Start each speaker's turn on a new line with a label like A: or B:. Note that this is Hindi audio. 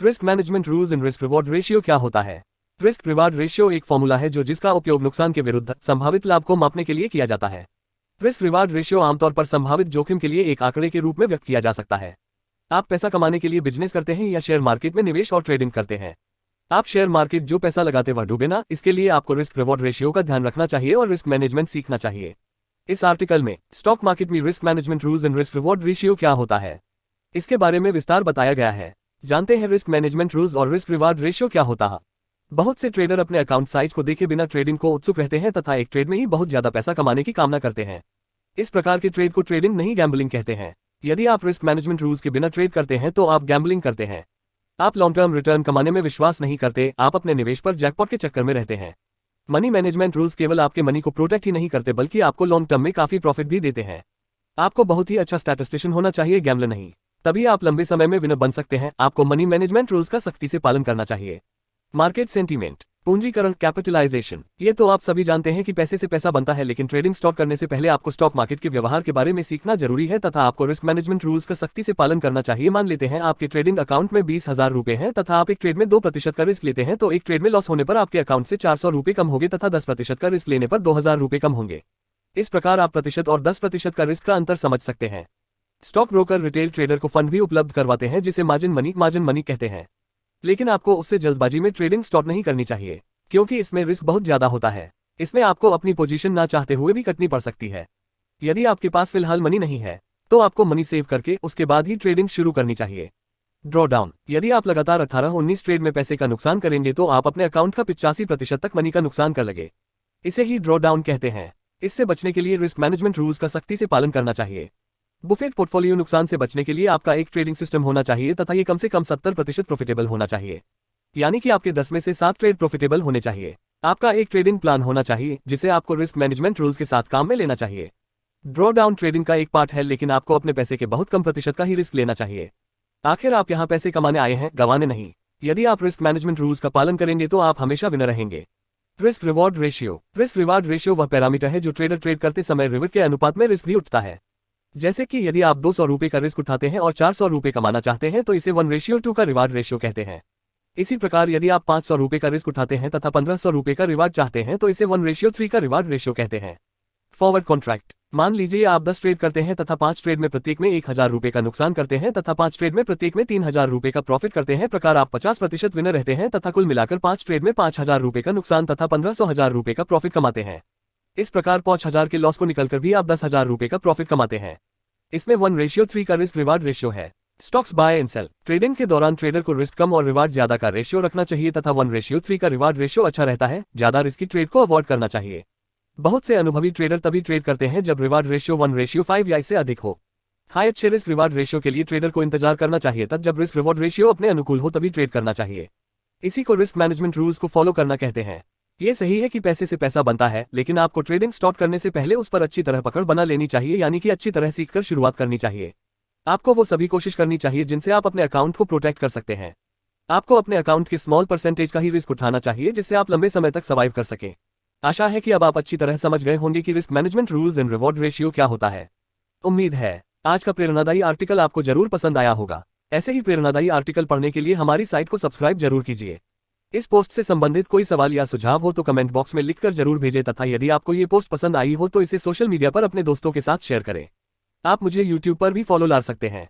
A: Risk management rules in risk reward ratio क्या होता है? रिस्क रिवार्ड रेशियो एक फॉर्मूला है जिसका उपयोग नुकसान के विरुद्ध संभावित लाभ को मापने के लिए किया जाता है। रिस्क रिवार्ड रेशियो आमतौर पर संभावित जोखिम के लिए एक आंकड़े के रूप में व्यक्त किया जा सकता है। आप पैसा कमाने के लिए बिजनेस करते हैं या शेयर मार्केट में निवेश और ट्रेडिंग करते हैं। आप शेयर मार्केट जो पैसा लगाते वह डूबे ना, इसके लिए आपको रिस्क रिवॉर्ड रेशियो का ध्यान रखना चाहिए और रिस्क मैनेजमेंट सीखना चाहिए। इस आर्टिकल में स्टॉक मार्केट में risk management rules and risk reward ratio क्या होता है, इसके बारे में विस्तार बताया गया है। जानते हैं रिस्क मैनेजमेंट रूल्स और रिस्क रिवॉर्ड रेशियो क्या होता है। बहुत से ट्रेडर अपने अकाउंट साइज को देखे बिना ट्रेडिंग को उत्सुक रहते हैं तथा एक ट्रेड में ही बहुत ज्यादा पैसा कमाने की कामना करते हैं। इस प्रकार के ट्रेड को ट्रेडिंग नहीं गैम्बलिंग कहते हैं। यदि आप रिस्क मैनेजमेंट रूल्स के बिना ट्रेड करते हैं तो आप गैम्बलिंग करते हैं। आप लॉन्ग टर्म रिटर्न कमाने में विश्वास नहीं करते, आप अपने निवेश पर जैकपॉट के चक्कर में रहते हैं। मनी मैनेजमेंट रूल्स केवल आपके मनी को प्रोटेक्ट ही नहीं करते बल्कि आपको लॉन्ग टर्म में काफी प्रॉफिट भी देते हैं। आपको बहुत ही अच्छा स्टैटिस्टिशियन होना चाहिए, गैम्बलर नहीं, तभी आप लंबे समय में विनर बन सकते हैं। आपको मनी मैनेजमेंट रूल्स का सख्ती से पालन करना चाहिए। मार्केट सेंटीमेंट, पूंजीकरण, कैपिटलाइजेशन, ये तो आप सभी जानते हैं कि पैसे से पैसा बनता है, लेकिन ट्रेडिंग स्टॉक करने से पहले आपको स्टॉक मार्केट के व्यवहार के बारे में सीखना जरूरी है तथा आपको रिस्क मैनेजमेंट रूल्स का सख्ती से पालन करना चाहिए। मान लेते हैं आपके ट्रेडिंग अकाउंट में 20,000 रुपए हैं तथा आप एक ट्रेड में 2% का रिस्क लेते हैं, तो एक ट्रेड में लॉस होने पर आपके अकाउंट से 400 रुपए कम होंगे तथा 10% का रिस्क लेने पर 2,000 रुपए कम होंगे। इस प्रकार आप प्रतिशत और 10% का रिस्क का अंतर समझ सकते हैं। स्टॉक ब्रोकर रिटेल ट्रेडर को फंड भी उपलब्ध करवाते हैं जिसे मार्जिन मनी कहते हैं, लेकिन आपको उससे जल्दबाजी में ट्रेडिंग स्टार्ट नहीं करनी चाहिए क्योंकि इसमें रिस्क बहुत ज्यादा होता है। इसमें आपको अपनी पोजीशन ना चाहते हुए भी कटनी पड़ सकती है। यदि आपके पास फिलहाल मनी नहीं है तो आपको मनी सेव करके उसके बाद ही ट्रेडिंग शुरू करनी चाहिए। ड्रॉ डाउन, यदि आप लगातार 18-19 ट्रेड में पैसे का नुकसान करेंगे तो आप अपने अकाउंट का 85% तक मनी का नुकसान कर लगे। इसे ही ड्रॉ डाउन कहते हैं। इससे बचने के लिए रिस्क मैनेजमेंट रूल्स का सख्ती से पालन करना चाहिए। बुफेट पोर्टफोलियो, नुकसान से बचने के लिए आपका एक ट्रेडिंग सिस्टम होना चाहिए तथा ये कम से कम 70% प्रॉफिटेबल होना चाहिए, यानी कि आपके 10 में से 7 ट्रेड प्रॉफिटेबल होने चाहिए। आपका एक ट्रेडिंग प्लान होना चाहिए जिसे आपको रिस्क मैनेजमेंट रूल्स के साथ काम में लेना चाहिए। ड्रॉ डाउन ट्रेडिंग का एक पार्ट है, लेकिन आपको अपने पैसे के बहुत कम प्रतिशत का ही रिस्क लेना चाहिए। आखिर आप यहाँ पैसे कमाने आए हैं, गंवाने नहीं। यदि आप रिस्क मैनेजमेंट रूल्स का पालन करेंगे तो आप हमेशा विनर रहेंगे। Risk reward ratio, risk reward ratio वह पैरामीटर है जो ट्रेडर ट्रेड करते समय रिवॉर्ड के अनुपात में रिस्क भी उठता है। जैसे कि यदि आप 200 रुपए का रिस्क उठाते हैं और 400 रुपए कमाना चाहते हैं तो इसे 1:2 का रिवार्ड रेशियो कहते हैं। इसी प्रकार यदि आप 500 रुपए का रिस्क उठाते हैं तथा 1500 रुपए का रिवार्ड चाहते हैं तो इसे 1:3 का रिवार्ड रेशियो कहते हैं। फॉरवर्ड कॉन्ट्रैक्ट, मान लीजिए आप 10 ट्रेड करते हैं तथा 5 ट्रेड में प्रत्येक में 1000 रुपए का नुकसान करते हैं तथा 5 ट्रेड में प्रत्येक में 3000 रुपए का प्रॉफिट करते हैं। प्रकार आप 50% विनर रहते हैं तथा कुल मिलाकर 5 ट्रेड में 5000 रुपए का नुकसान तथा 1500 रुपए का प्रॉफिट कमाते हैं। इस प्रकार 5000 के लॉस को निकलकर भी आप 10,000 रुपए का प्रॉफिट कमाते हैं। इसमें 1:3 का रिस्क रिवार्ड रेशियो है। Stocks buy and sell, trading के दौरान ट्रेडर को रिस्क कम और रिवार्ड ज्यादा का रेशियो रखना चाहिए तथा 1:3 का रिवार्ड रेशियो अच्छा रहता है। ज्यादा रिस्की ट्रेड को अवॉइड करना चाहिए। बहुत से अनुभवी ट्रेडर तभी ट्रेड करते हैं जब रिवार्ड रेशियो 1:5 या इससे अधिक हो। हाई अच्छे रिस्क रिवार्ड रेशियो के लिए ट्रेडर को इंतजार करना चाहिए तब जब रिस्क रिवार्ड रेशियो अपने अनुकूल हो तभी ट्रेड करना चाहिए। इसी को रिस्क मैनेजमेंट रूल्स को फॉलो करना कहते हैं। ये सही है कि पैसे से पैसा बनता है, लेकिन आपको ट्रेडिंग स्टार्ट करने से पहले उस पर अच्छी तरह पकड़ बना लेनी चाहिए, यानी कि अच्छी तरह सीखकर शुरुआत करनी चाहिए। आपको वो सभी कोशिश करनी चाहिए जिनसे आप अपने अकाउंट को प्रोटेक्ट कर सकते हैं। आपको अपने अकाउंट की स्मॉल परसेंटेज का ही रिस्क उठाना चाहिए जिससे आप लंबे समय तक सर्वाइव कर सकें। आशा है कि अब आप अच्छी तरह समझ गए होंगे कि risk management rules and reward ratio क्या होता है। उम्मीद है आज का प्रेरणादायी आर्टिकल आपको जरूर पसंद आया होगा। ऐसे ही प्रेरणादायी आर्टिकल पढ़ने के लिए हमारी साइट को सब्सक्राइब जरूर कीजिए। इस पोस्ट से संबंधित कोई सवाल या सुझाव हो तो कमेंट बॉक्स में लिखकर जरूर भेजें तथा यदि आपको ये पोस्ट पसंद आई हो तो इसे सोशल मीडिया पर अपने दोस्तों के साथ शेयर करें। आप मुझे YouTube पर भी फॉलो ला सकते हैं।